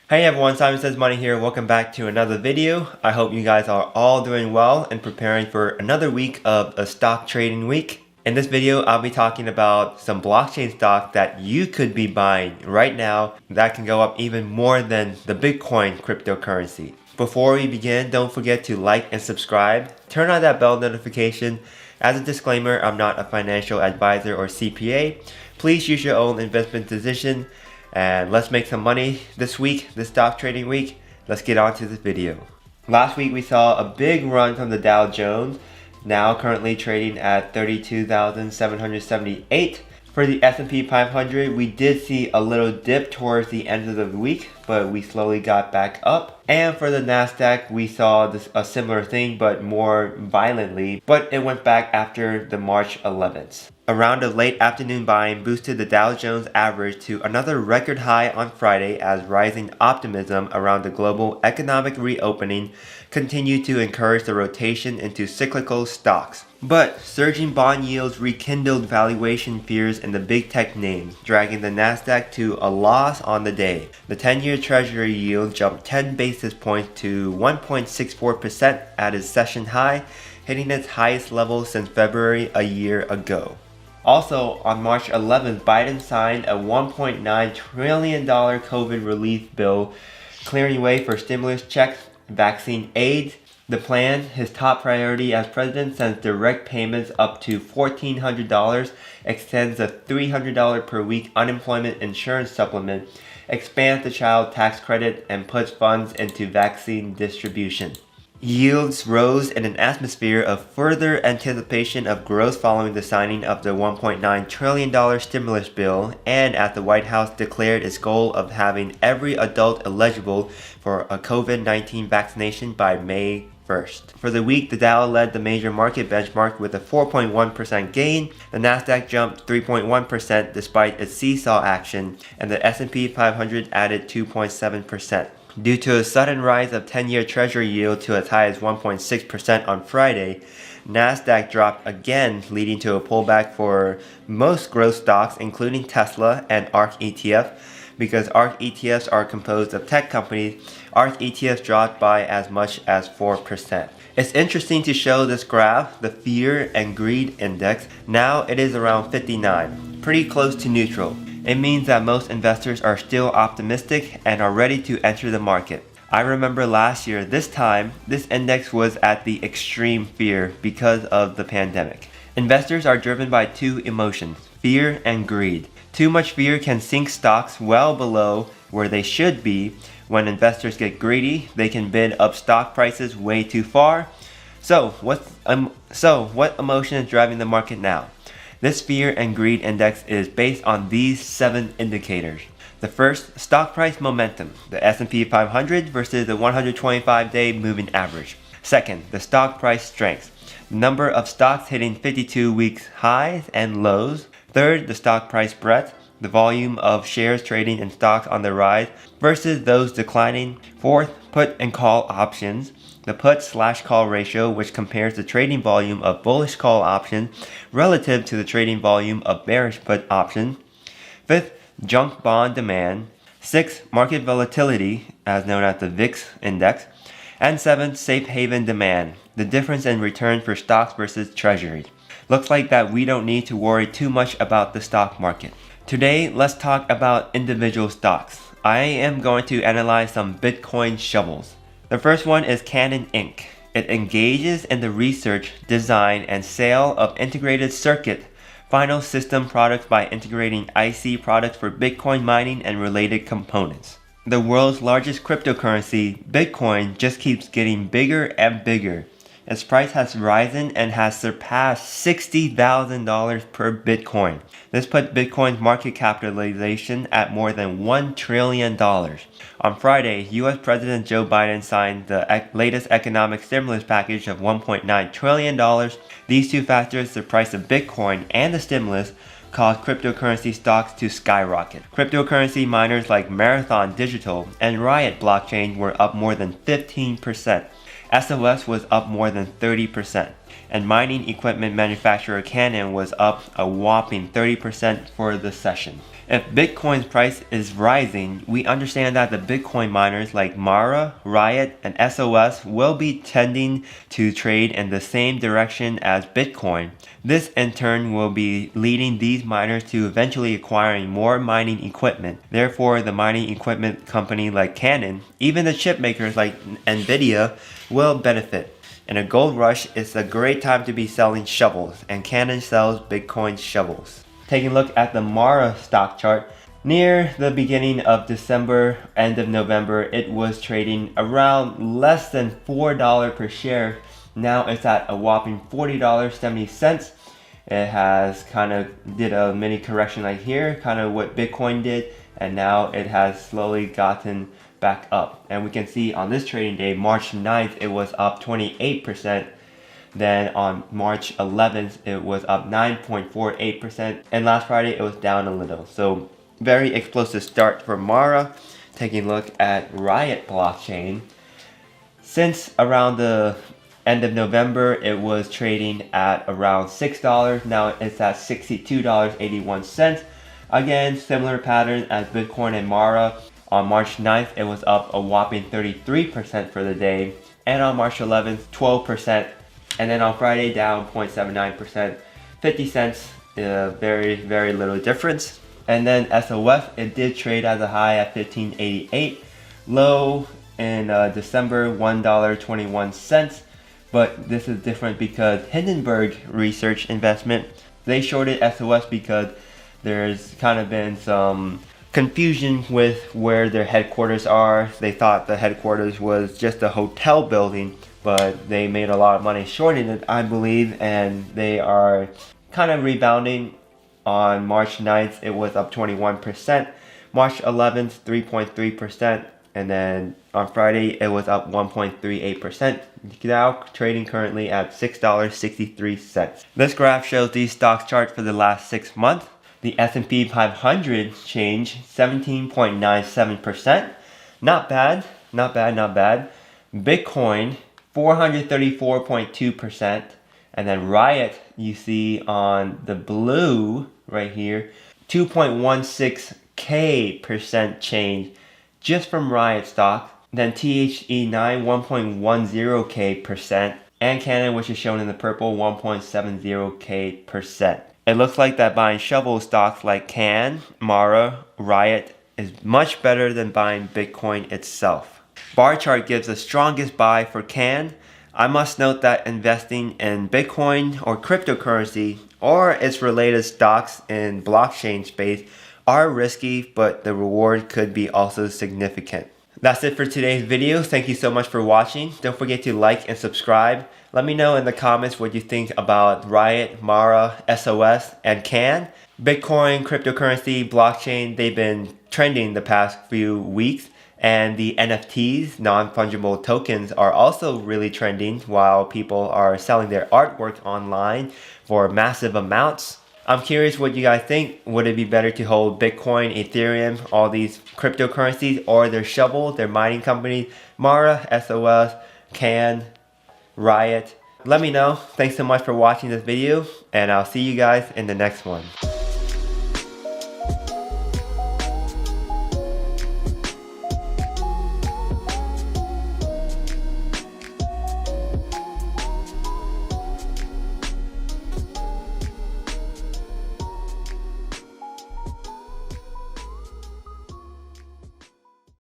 Hey everyone, Simon Says Money here. Welcome back to another video. I hope you guys are all doing well and preparing for another week of a stock trading week. In this video, I'll be talking about some blockchain stock that you could be buying right now that can go up even more than the Bitcoin cryptocurrency. Before we begin, don't forget to like and subscribe. Turn on that bell notification. As a disclaimer, I'm not a financial advisor or CPA. Please use your own investment decision. And let's make some money this week, this stock trading week. Let's get on to this video. Last week we saw a big run from the Dow Jones, now currently trading at 32,778. For the S&P 500, we did see a little dip towards the end of the week, but we slowly got back up. And for the Nasdaq, we saw a similar thing, but more violently, but it went back after the March 11th. A round of late afternoon buying boosted the Dow Jones average to another record high on Friday as rising optimism around the global economic reopening continued to encourage the rotation into cyclical stocks. But surging bond yields rekindled valuation fears in the big tech names, dragging the Nasdaq to a loss on the day. The 10-year Treasury yield jumped 10 basis points to 1.64% at its session high, hitting its highest level since February a year ago. Also, on March 11th, Biden signed a $1.9 trillion COVID relief bill, clearing way for stimulus checks, vaccine aid. The plan, his top priority as president, sends direct payments up to $1,400, extends a $300 per week unemployment insurance supplement, expands the child tax credit, and puts funds into vaccine distribution. Yields rose in an atmosphere of further anticipation of growth following the signing of the $1.9 trillion stimulus bill, and as the White House declared its goal of having every adult eligible for a COVID-19 vaccination by May 1st. For the week, the Dow led the major market benchmark with a 4.1% gain. The Nasdaq jumped 3.1% despite its seesaw action, and the S&P 500 added 2.7%. Due to a sudden rise of 10-year Treasury yield to as high as 1.6% on Friday, Nasdaq dropped again, leading to a pullback for most growth stocks, including Tesla and ARK ETF. Because ARK ETFs are composed of tech companies, ARK ETFs dropped by as much as 4%. It's interesting to show this graph, the Fear and Greed Index. Now it is around 59, pretty close to neutral. It means that most investors are still optimistic and are ready to enter the market. I remember last year, this time, this index was at the extreme fear because of the pandemic. Investors are driven by two emotions, fear and greed. Too much fear can sink stocks well below where they should be. When investors get greedy, they can bid up stock prices way too far. So what emotion is driving the market now? This Fear and Greed Index is based on these 7 indicators. The first, stock price momentum, the S&P 500 versus the 125-day moving average. Second, the stock price strength, the number of stocks hitting 52-week highs and lows. Third, the stock price breadth, the volume of shares trading in stocks on the rise versus those declining. Fourth, put and call options, the put/call ratio, which compares the trading volume of bullish call options relative to the trading volume of bearish put options. Fifth, junk bond demand. Sixth, market volatility, as known as the VIX index. And seventh, safe haven demand, the difference in return for stocks versus treasuries. Looks like that we don't need to worry too much about the stock market. Today, let's talk about individual stocks. I am going to analyze some Bitcoin shovels. The first one is Canon Inc. It engages in the research, design, and sale of integrated circuit final system products by integrating IC products for Bitcoin mining and related components. The world's largest cryptocurrency, Bitcoin, just keeps getting bigger and bigger. Its price has risen and has surpassed $60,000 per Bitcoin. This put Bitcoin's market capitalization at more than $1 trillion. On Friday, US President Joe Biden signed the latest economic stimulus package of $1.9 trillion. These two factors, the price of Bitcoin and the stimulus, caused cryptocurrency stocks to skyrocket. Cryptocurrency miners like Marathon Digital and RIOT Blockchain were up more than 15%. SOS was up more than 30%, and mining equipment manufacturer Canon was up a whopping 30% for the session. If Bitcoin's price is rising, we understand that the Bitcoin miners like Mara, Riot, and SOS will be tending to trade in the same direction as Bitcoin. This in turn will be leading these miners to eventually acquiring more mining equipment. Therefore, the mining equipment company like Canon, even the chip makers like Nvidia, will benefit. In a gold rush, it's a great time to be selling shovels, and Canon sells Bitcoin shovels. Taking a look at the Mara stock chart, near the beginning of December, end of November, it was trading around less than $4 per share. Now it's at a whopping $40.70. It has kind of did a mini correction like here, kind of what Bitcoin did, and now it has slowly gotten back up. And we can see on this trading day, March 9th, it was up 28%. Then on March 11th, it was up 9.48%. And last Friday, it was down a little. So very explosive start for Mara. Taking a look at Riot blockchain. Since around the end of November, it was trading at around $6. Now it's at $62.81. Again, similar pattern as Bitcoin and Mara. On March 9th, it was up a whopping 33% for the day. And on March 11th, 12%. And then on Friday, down 0.79%, 50 cents, very, very little difference. And then SOS, it did trade as a high at $15.88, low in December, $1.21. But this is different because Hindenburg Research Investment, they shorted SOS because there's kind of been some confusion with where their headquarters are. They thought the headquarters was just a hotel building, but they made a lot of money shorting it, I believe, and they are kind of rebounding. On March 9th, it was up 21%. March 11th, 3.3%. And then on Friday, it was up 1.38%. Now trading currently at $6.63. This graph shows the stock chart for the last 6 months. The S&P 500 changed 17.97%. Not bad, not bad, not bad. Bitcoin, 434.2%. And then Riot, you see on the blue right here, 2.16K% change just from Riot stock. Then THE9, 1.10K%. And Canon, which is shown in the purple, 1.70K%. It looks like that buying shovel stocks like Can, Mara, Riot is much better than buying Bitcoin itself. Bar chart gives the strongest buy for Can. I must note that investing in Bitcoin or cryptocurrency or its related stocks in blockchain space are risky, but the reward could be also significant. That's it for today's video. Thank you so much for watching. Don't forget to like and subscribe. Let me know in the comments what you think about Riot, Mara, SOS, and Can. Bitcoin, cryptocurrency, blockchain, they've been trending the past few weeks. And the NFTs, non-fungible tokens, are also really trending while people are selling their artwork online for massive amounts. I'm curious what you guys think. Would it be better to hold Bitcoin, Ethereum, all these cryptocurrencies, or their shovel, their mining companies, Mara, SOS, Can, Riot? Let me know. Thanks so much for watching this video, and I'll see you guys in the next one.